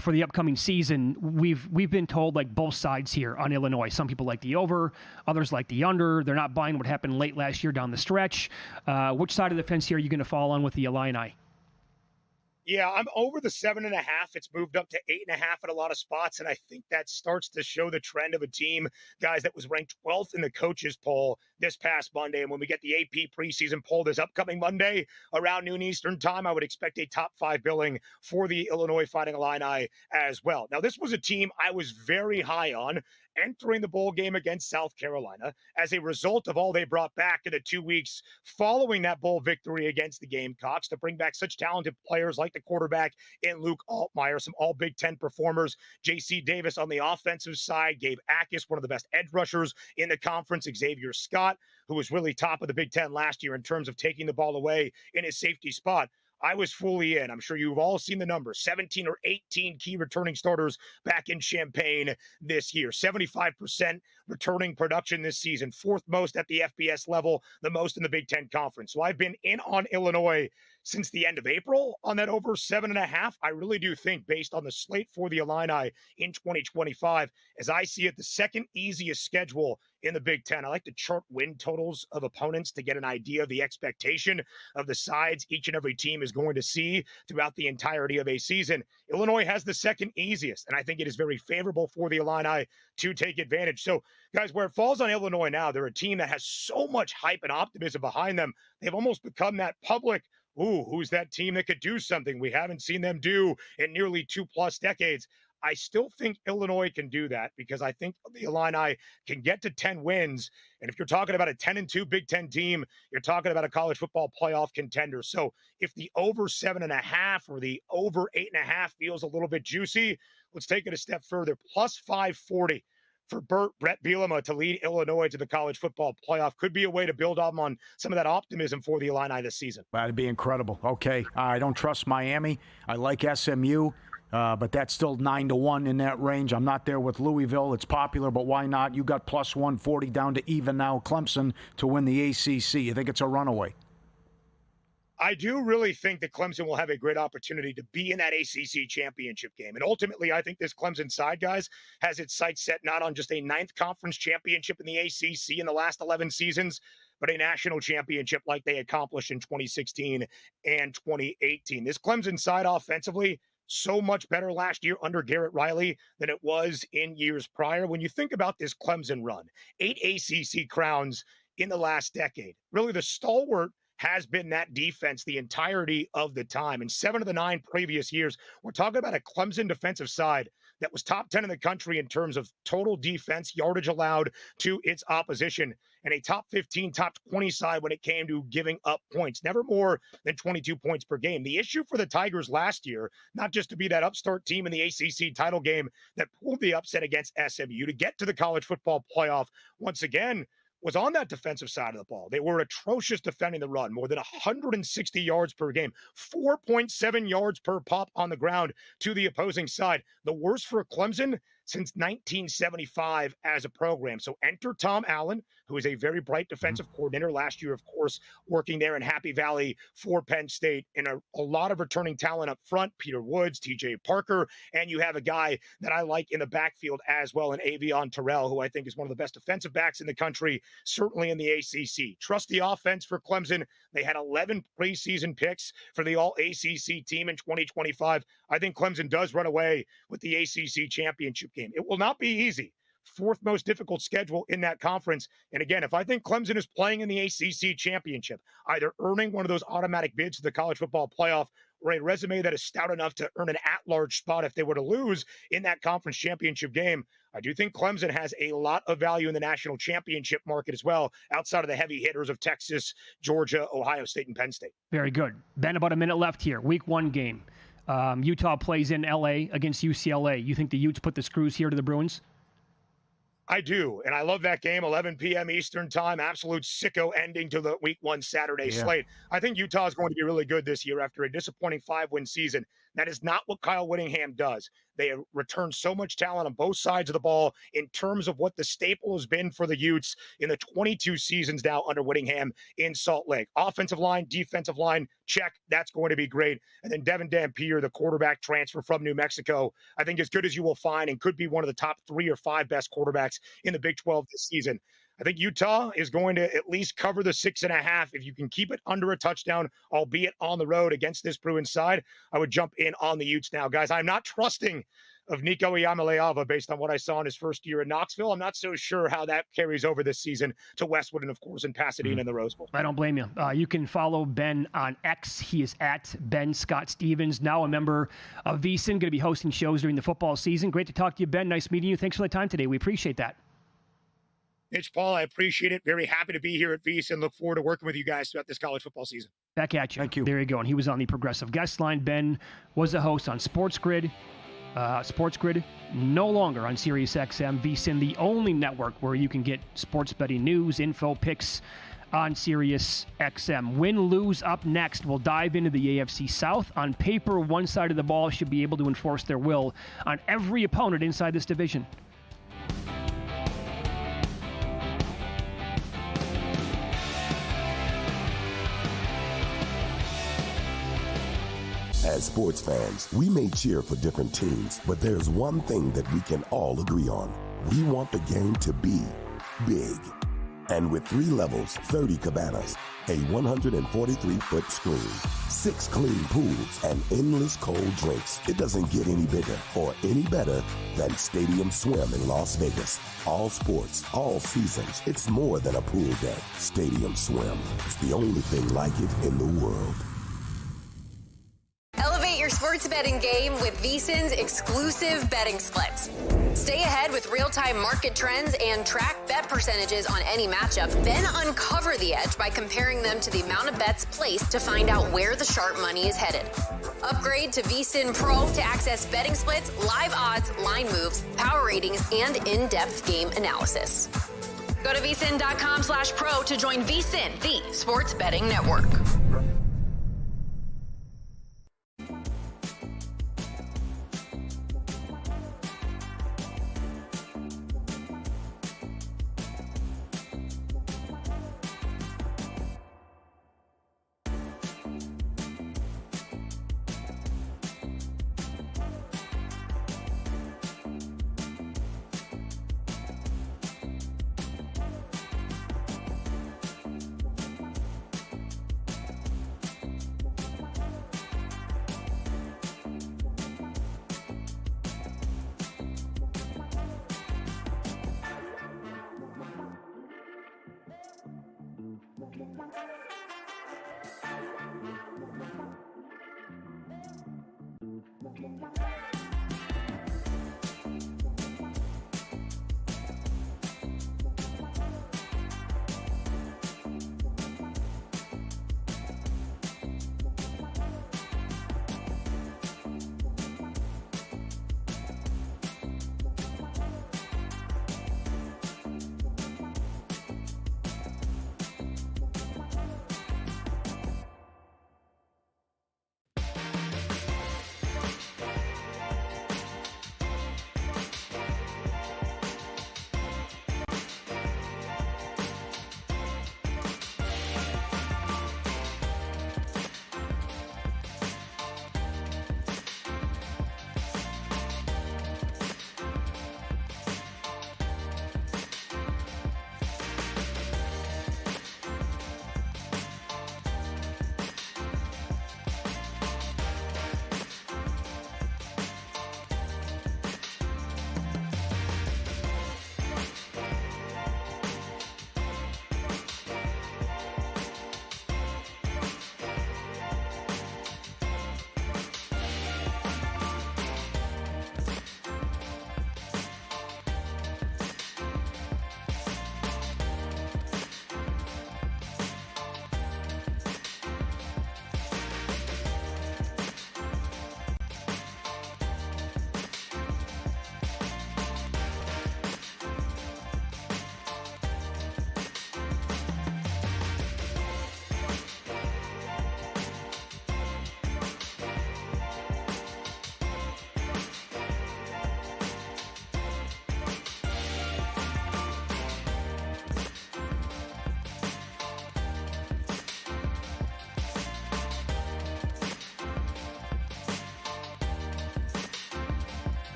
for the upcoming season. We've been told both sides here on Illinois. Some people like the over, others like the under. They're not buying what happened late last year down the stretch. Which side of the fence here are you going to fall on with the Illini? Yeah, I'm over the 7.5. It's moved up to 8.5 at a lot of spots, and I think that starts to show the trend of a team, guys, that was ranked 12th in the coaches poll this past Monday. And when we get the AP preseason poll this upcoming Monday around noon Eastern time, I would expect a top 5 billing for the Illinois Fighting Illini as well. Now, this was a team I was very high on entering the bowl game against South Carolina as a result of all they brought back in the 2 weeks following that bowl victory against the Gamecocks to bring back such talented players like the quarterback in Luke Altmaier, some all Big Ten performers, J.C. Davis on the offensive side, Gabe Akis, one of the best edge rushers in the conference, Xavier Scott, who was really top of the Big Ten last year in terms of taking the ball away in his safety spot. I was fully in. I'm sure you've all seen the numbers, 17 or 18 key returning starters back in Champaign this year, 75% returning production this season, fourth most at the FBS level, the most in the Big Ten Conference. So I've been in on Illinois since the end of April on that over 7.5. I really do think, based on the slate for the Illini in 2025, as I see it, the second easiest schedule in the Big Ten. I like to chart win totals of opponents to get an idea of the expectation of the sides each and every team is going to see throughout the entirety of a season. Illinois has the second easiest, and I think it is very favorable for the Illini to take advantage. So, guys, where it falls on Illinois now, they're a team that has so much hype and optimism behind them. They've almost become that public, who's that team that could do something we haven't seen them do in nearly 2+ decades. I still think Illinois can do that because I think the Illini can get to 10 wins. And if you're talking about a 10-2 Big Ten team, you're talking about a college football playoff contender. So if the over 7.5 or the over 8.5 feels a little bit juicy, let's take it a step further. Plus 540 for Brett Bielema to lead Illinois to the college football playoff could be a way to build on some of that optimism for the Illini this season. That'd be incredible. Okay, I don't trust Miami. I like SMU. But that's still 9-1 in that range. I'm not there with Louisville. It's popular, but why not? You got plus 140 down to even now Clemson to win the ACC. You think it's a runaway? I do really think that Clemson will have a great opportunity to be in that ACC championship game. And ultimately, I think this Clemson side, guys, has its sights set not on just a 9th conference championship in the ACC in the last 11 seasons, but a national championship like they accomplished in 2016 and 2018. This Clemson side offensively, so much better last year under Garrett Riley than it was in years prior. When you think about this Clemson run, 8 ACC crowns in the last decade, really the stalwart has been that defense the entirety of the time. In 7 of the 9 previous years, we're talking about a Clemson defensive side that was top 10 in the country in terms of total defense, yardage allowed to its opposition, and a top 15, top 20 side when it came to giving up points, never more than 22 points per game. The issue for the Tigers last year, not just to be that upstart team in the ACC title game that pulled the upset against SMU to get to the college football playoff once again, was on that defensive side of the ball. They were atrocious defending the run, more than 160 yards per game, 4.7 yards per pop on the ground to the opposing side. The worst for Clemson since 1975 as a program. So enter Tom Allen, who is a very bright defensive coordinator last year, of course, working there in Happy Valley for Penn State, and a lot of returning talent up front, Peter Woods, TJ Parker, and you have a guy that I like in the backfield as well, in Avion Terrell, who I think is one of the best defensive backs in the country, certainly in the ACC. Trust the offense for Clemson. They had 11 preseason picks for the All-ACC team in 2025. I think Clemson does run away with the ACC championship game. It will not be easy. 4th most difficult schedule in that conference. And again, if I think Clemson is playing in the ACC championship, either earning one of those automatic bids to the college football playoff or a resume that is stout enough to earn an at-large spot if they were to lose in that conference championship game, I do think Clemson has a lot of value in the national championship market as well, outside of the heavy hitters of Texas, Georgia, Ohio State, and Penn State. Very good. Ben, about a minute left here. Week 1 game. Utah plays in L.A. against UCLA. You think the Utes put the screws here to the Bruins? I do, and I love that game, 11 p.m. Eastern time, absolute sicko ending to the Week 1 Saturday slate. I think Utah is going to be really good this year after a disappointing 5-win season. That is not what Kyle Whittingham does. They have returned so much talent on both sides of the ball in terms of what the staple has been for the Utes in the 22 seasons now under Whittingham in Salt Lake. Offensive line, defensive line, check. That's going to be great. And then Devin Dampier, the quarterback transfer from New Mexico, I think as good as you will find and could be one of the top 3 or 5 best quarterbacks in the Big 12 this season. I think Utah is going to at least cover the 6.5. If you can keep it under a touchdown, albeit on the road against this Bruins side, I would jump in on the Utes now. Guys, I'm not trusting of Nico Iamaleava based on what I saw in his first year in Knoxville. I'm not so sure how that carries over this season to Westwood and, of course, in Pasadena in the Rose Bowl. I don't blame you. You can follow Ben on X. He is at Ben Scott Stevens, now a member of VSiN, going to be hosting shows during the football season. Great to talk to you, Ben. Nice meeting you. Thanks for the time today. We appreciate that. Mitch, Paul, I appreciate it. Very happy to be here at VSiN. Look forward to working with you guys throughout this college football season. Back at you. Thank you. There you go. And he was on the Progressive Guest Line. Ben was a host on Sports Grid. Sports Grid no longer on Sirius XM. VSiN, the only network where you can get sports betting news, info, picks on Sirius XM. Win, lose, up next. We'll dive into the AFC South. On paper, one side of the ball should be able to enforce their will on every opponent inside this division. As sports fans, we may cheer for different teams, but there's one thing that we can all agree on. We want the game to be big. And with 3 levels, 30 cabanas, a 143-foot screen, 6 clean pools, and endless cold drinks, it doesn't get any bigger or any better than Stadium Swim in Las Vegas. All sports, all seasons. It's more than a pool deck. Stadium Swim. It's the only thing like it in the world. Elevate your sports betting game with VSiN's exclusive betting splits. Stay ahead with real-time market trends and track bet percentages on any matchup. Then uncover the edge by comparing them to the amount of bets placed to find out where the sharp money is headed. Upgrade to VSiN Pro to access betting splits, live odds, line moves, power ratings, and in-depth game analysis. Go to vsin.com/pro to join VSiN, the sports betting network.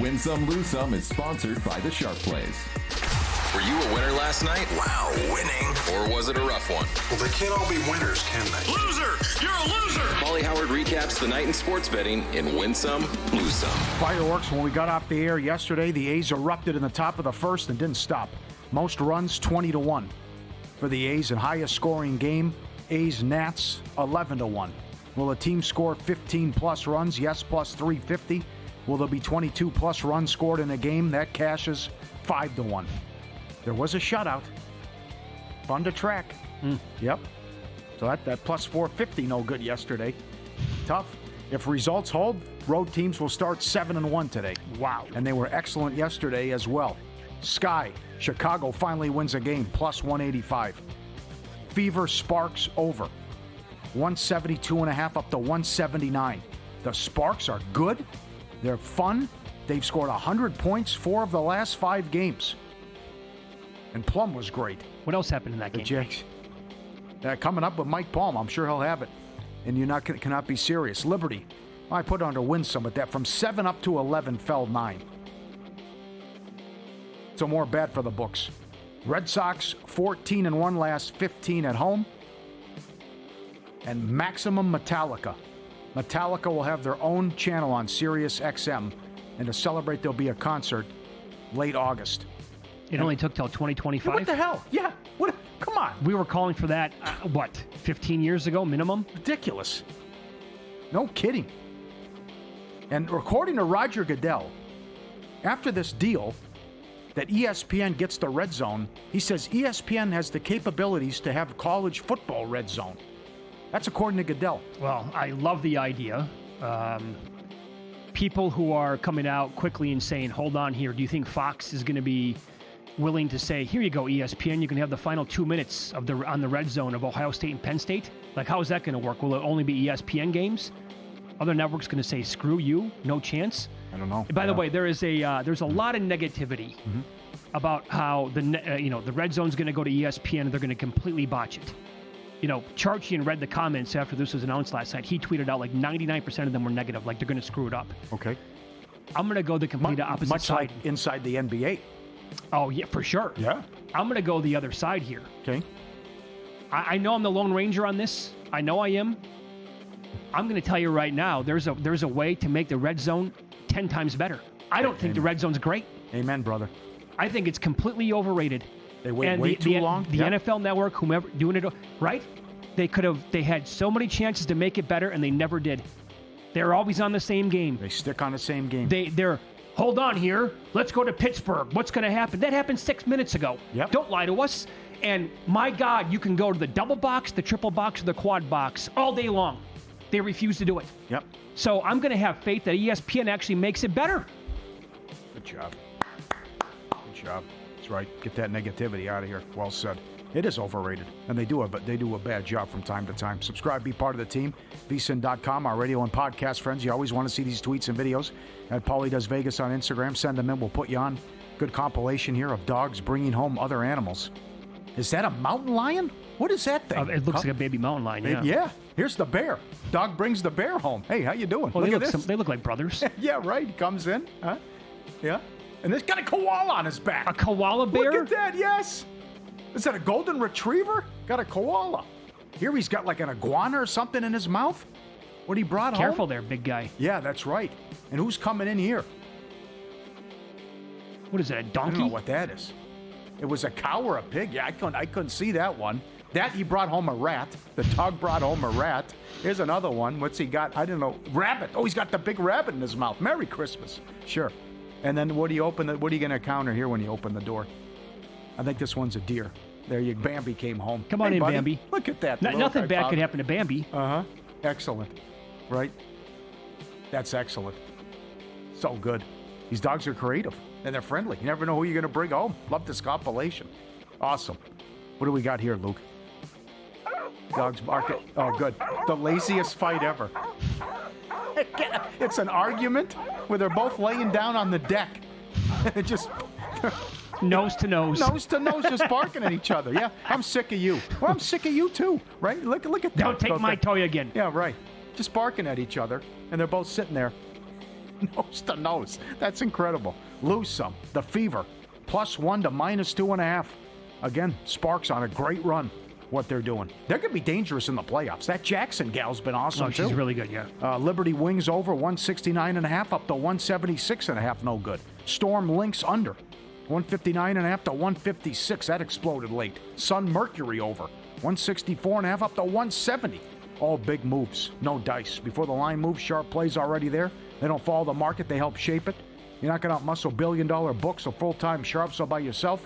Win Some, Lose Some is sponsored by the Sharp Plays. Were you a winner last night? Wow, winning. Or was it a rough one? Well, they can't all be winners, can they? Loser! You're a loser! Paulie Howard recaps the night in sports betting in Win Some, Lose Some. Fireworks when we got off the air yesterday. The A's erupted in the top of the first and didn't stop. Most runs, 20-1 for the A's, and highest scoring game, A's-Nats, 11-1. Will a team score 15-plus runs? Yes, plus 350. Will there be 22-plus runs scored in a game? That cashes 5-1. There was a shutout. Fun to track. Yep. So that plus 450 no good yesterday. Tough. If results hold, road teams will start 7-1 today. Wow. And they were excellent yesterday as well. Sky, Chicago finally wins a game, plus 185. Fever Sparks over. 172.5 up to 179. The Sparks are good. They're fun. They've scored 100 points 4 of the last 5 games. And Plum was great. What else happened in that game? The Jags. Coming up with Mike Palm. I'm sure he'll have it. And you cannot be serious. Liberty. I put under Win Some with that. From 7 up to 11, fell 9. So more bad for the books. Red Sox, 14-1 last 15 at home. And Maximum Metallica. Metallica will have their own channel on Sirius XM. And to celebrate, there'll be a concert late August. It only took till 2025? What the hell? Yeah. What? Come on. We were calling for that, 15 years ago minimum? Ridiculous. No kidding. And according to Roger Goodell, after this deal, that ESPN gets the red zone, he says ESPN has the capabilities to have college football red zone. That's according to Goodell. Well, I love the idea. People who are coming out quickly and saying, hold on here, do you think Fox is going to be willing to say, here you go, ESPN, you can have the final 2 minutes on the red zone of Ohio State and Penn State? Like, how is that going to work? Will it only be ESPN games? Other networks going to say, screw you, no chance? I don't know. By the way, there's a lot of negativity about how the red zone's going to go to ESPN and they're going to completely botch it. Charchian read the comments after this was announced last night. He tweeted out like 99% of them were negative, like they're going to screw it up. Okay. I'm going to go the complete opposite much side. Like inside the NBA. Oh, yeah, for sure. Yeah. I'm going to go the other side here. Okay. I know I'm the Lone Ranger on this. I know I am. I'm going to tell you right now, there's a way to make the red zone 10 times better. I don't think the red zone's great. Amen, brother. I think it's completely overrated. They wait way too long. The NFL Network, whomever doing it, right? They had so many chances to make it better, and they never did. They're always on the same game. They stick on the same game. They're hold on here. Let's go to Pittsburgh. What's going to happen? That happened 6 minutes ago. Yep. Don't lie to us. And my God, you can go to the double box, the triple box, or the quad box all day long. They refuse to do it. Yep. So I'm going to have faith that ESPN actually makes it better. Good job. Good job. That's right. Get that negativity out of here. Well said. It is overrated, and they do a bad job from time to time. Subscribe, be part of the team. VSiN.com, our radio and podcast friends. You always want to see these tweets and videos. At Paulie Does Vegas on Instagram. Send them in. We'll put you on. Good compilation here of dogs bringing home other animals. Is that a mountain lion? What is that thing? It looks like a baby mountain lion, yeah. Yeah. Here's the bear. Dog brings the bear home. Hey, how you doing? Well, look at this. They look like brothers. Yeah, right. He comes in. Huh? Yeah. And it's got a koala on his back. A koala bear? Look at that, yes. Is that a golden retriever? Got a koala. Here he's got like an iguana or something in his mouth. What he brought home? Careful there, big guy. Yeah, that's right. And who's coming in here? What is it, a donkey? I don't know what that is. It was a cow or a pig. Yeah, I couldn't see that one. That he brought home a rat. The dog brought home a rat. Here's another one. What's he got? I don't know. Rabbit. Oh, he's got the big rabbit in his mouth. Merry Christmas. Sure. And then what are you going to encounter here when you open the door? I think this one's a deer. There you Bambi came home. Come on in, buddy. Bambi. Look at that. Nothing bad could happen to Bambi. Uh-huh. Excellent. Right? That's excellent. So good. These dogs are creative, and they're friendly. You never know who you're going to bring home. Love this compilation. Awesome. What do we got here, Luke? Dogs barking. Oh, good. The laziest fight ever. It's an argument where they're both laying down on the deck. It just... Nose to nose. Nose to nose, just barking at each other. Yeah, I'm sick of you. Well, I'm sick of you too, right? Look at that. Don't take my toy again. Yeah, right. Just barking at each other, and they're both sitting there. Nose to nose. That's incredible. Lose some. The Fever, +1 to -2.5. Again, Sparks on a great run. What they're doing. They're going to be dangerous in the playoffs. That Jackson gal's been awesome, she's too. really good, yeah. Liberty Wings over 169.5 up to 176.5. No good. Storm Lynx under 159.5 to 156. That exploded late. Sun Mercury over 164.5 up to 170. All big moves. No dice. Before the line moves, sharp plays already there. They don't follow the market. They help shape it. You're not going to outmuscle billion-dollar books or full-time sharps all by yourself.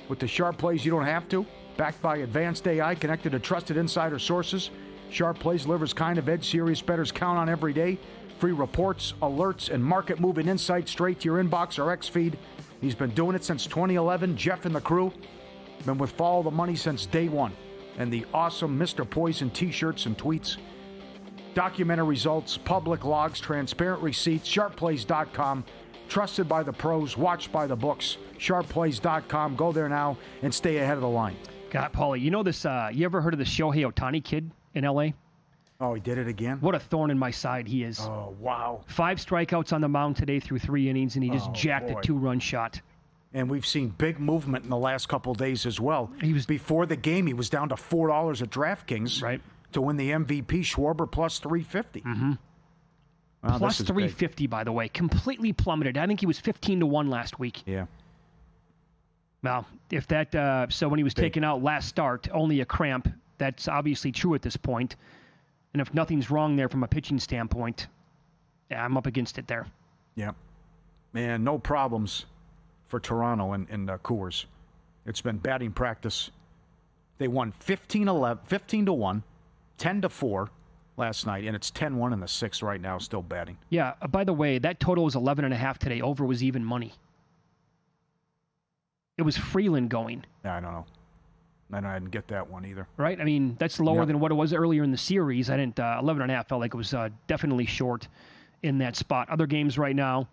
With the sharp plays, you don't have to. Backed by advanced AI, connected to trusted insider sources. Sharp Plays delivers kind of edge serious bettors count on every day. Free reports, alerts, and market-moving insights straight to your inbox or X-feed. He's been doing it since 2011. Jeff and the crew been with Follow the Money since day one. And the awesome Mr. Poison t-shirts and tweets. Documentary results, public logs, transparent receipts, sharpplays.com. Trusted by the pros, watched by the books. Sharpplays.com. Go there now and stay ahead of the line. God, Paulie, you know this, you ever heard of the Shohei Ohtani kid in L.A.? Oh, he did it again? What a thorn in my side he is. Oh, wow. 5 strikeouts on the mound today through 3 innings, and he just jacked a 2-run shot. And we've seen big movement in the last couple of days as well. Before the game, he was down to $4 at DraftKings to win the MVP. Schwarber plus 350. Mm-hmm. Wow, plus 350, big. By the way. Completely plummeted. I think he was 15-1 last week. Yeah. Well, if that, so when he was taken out last start, only a cramp, that's obviously true at this point. And if nothing's wrong there from a pitching standpoint, yeah, I'm up against it there. Yeah. Man, no problems for Toronto and Coors. It's been batting practice. They won 15-1, 10-4 last night, and it's 10-1 in the 6th right now, still batting. Yeah, by the way, that total was 11.5 today. Over was even money. It was Freeland going. Yeah, I don't know. I didn't get that one either. Right? I mean, that's lower than what it was earlier in the series. I didn't, 11.5 felt like it was definitely short in that spot. Other games right now,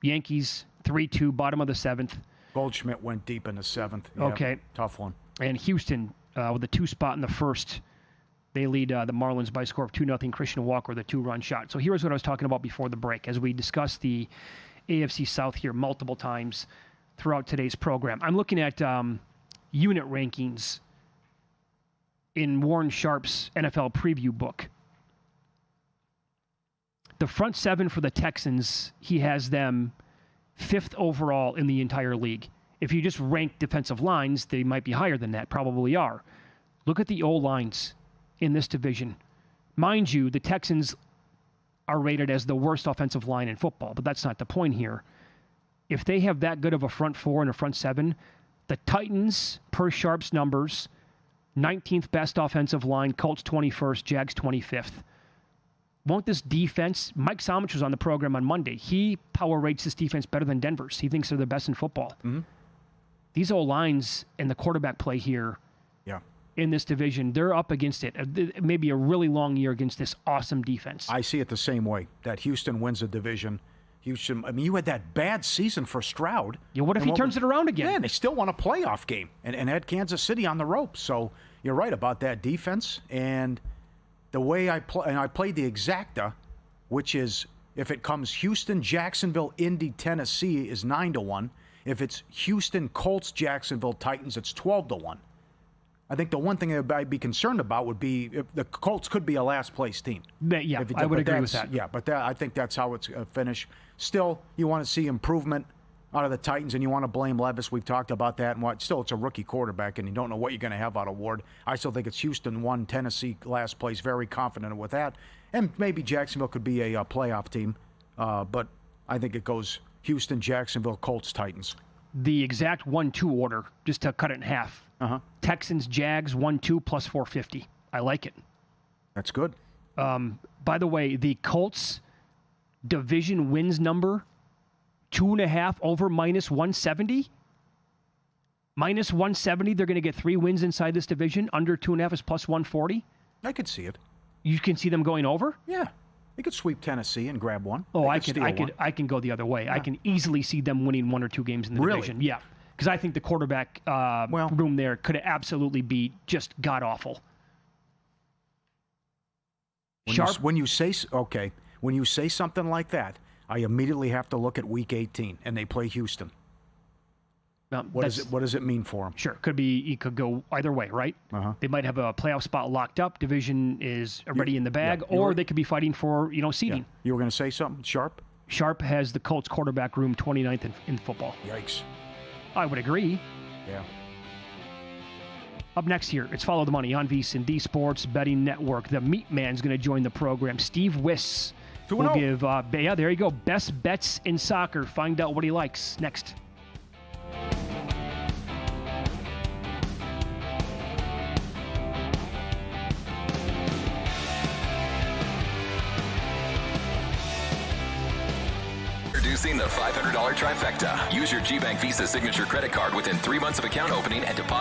Yankees 3-2, bottom of the 7th. Goldschmidt went deep in the 7th. Yeah, okay. Tough one. And Houston with a 2 spot in the 1st. They lead the Marlins by a score of 2-0. Christian Walker with a 2-run shot. So here's what I was talking about before the break. As we discussed the AFC South here multiple times throughout today's program. I'm looking at unit rankings in Warren Sharp's NFL preview book. The front 7 for the Texans, he has them 5th overall in the entire league. If you just rank defensive lines, they might be higher than that, probably are. Look at the O-lines in this division. Mind you, the Texans are rated as the worst offensive line in football, but that's not the point here. If they have that good of a front 4 and a front 7, the Titans, per Sharp's numbers, 19th best offensive line, Colts 21st, Jags 25th. Won't this defense, Mike Somich was on the program on Monday, he power rates this defense better than Denver's. He thinks they're the best in football. Mm-hmm. These O-lines and the quarterback play here in this division, they're up against it. It may be a really long year against this awesome defense. I see it the same way, that Houston wins the division. Houston, I mean, you had that bad season for Stroud. Yeah, what if he turns it around again? Yeah, they still won a playoff game and had Kansas City on the ropes. So you're right about that defense. And the way I played the exacta, which is if it comes Houston, Jacksonville, Indy, Tennessee, is 9-1. If it's Houston, Colts, Jacksonville, Titans, it's 12-1. I think the one thing I'd be concerned about would be if the Colts could be a last-place team. Yeah, I would agree with that. Yeah, but I think that's how it's finished. Still, you want to see improvement out of the Titans, and you want to blame Levis. We've talked about that. And still, it's a rookie quarterback, and you don't know what you're going to have out of Ward. I still think it's Houston 1, Tennessee last place. Very confident with that. And maybe Jacksonville could be a playoff team, but I think it goes Houston, Jacksonville, Colts, Titans. The exact 1-2 order, just to cut it in half. Texans, Jags, 1-2 plus 450. I like it. That's good. By the way, the Colts division wins number, 2.5 over minus 170. Minus 170, they're going to get 3 wins inside this division. Under 2.5 is plus 140. I could see it. You can see them going over? Yeah. They could sweep Tennessee and grab one. Oh, I can go the other way. Yeah. I can easily see them winning 1 or 2 games in the division. Yeah. Because I think the quarterback room there could absolutely be just god-awful. When you say something like that, I immediately have to look at Week 18, and they play Houston. What does it mean for them? Sure, it could go either way, right? They might have a playoff spot locked up. Division is already in the bag, or they could be fighting for seeding. Yeah. You were going to say something, Sharp? Sharp has the Colts quarterback room 29th in football. Yikes! I would agree. Yeah. Up next here, it's Follow the Money on VSiN, the Sports Betting Network. The Meat Man's going to join the program. Steve Wiss will give, there you go, best bets in soccer. Find out what he likes next. Introducing the $500 trifecta. Use your GBank Visa signature credit card within 3 months of account opening and deposit